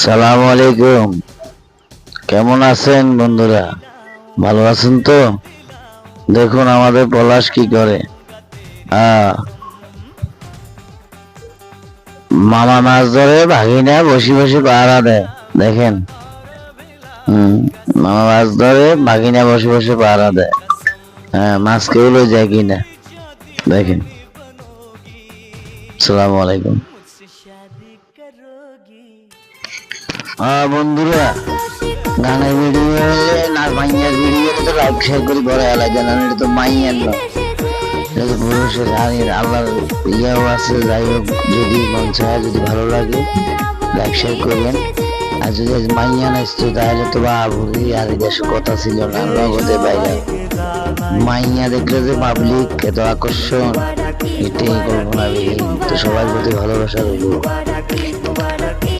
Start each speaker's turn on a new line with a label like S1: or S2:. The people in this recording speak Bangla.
S1: সালাম আলাইকুম। কেমন আছেন বন্ধুরা? ভালো আছেন তো? দেখুন আমাদের পলাশ কি করে। আহ মামা মাছ ধরে ভাগিনা বসে বসে পাহারা দেয়। দেখেন। হম মামা মাছ ধরে ভাগিনা বসে বসে পাহারা দেয়। হ্যাঁ, মাছ কেউ লই যায় কিনা। দেখেন। সালাম আলাইকুম। বন্ধুরা, গানের ভিডিও না মাইয়ার ভিডিও তো লাইক শেয়ার করে বড় আলাদা জানান, এটা তো মাইয়ার না, এটা তো পুরুষের গানের। আল্লাহর ইয়াও আছে। যাই হোক, যদি মন চায়, যদি ভালো লাগে লাইক শেয়ার করবেন। আর যদি মাইয়া নাচতো তাহলে তো বাবুরি আর দেশে কথা ছিল না, লগতে বাইরে মাইয়া দেখলে যে পাবলিক এত আকর্ষণ, এটাই কল্পনা। তো সবার প্রতি ভালোবাসা রইল।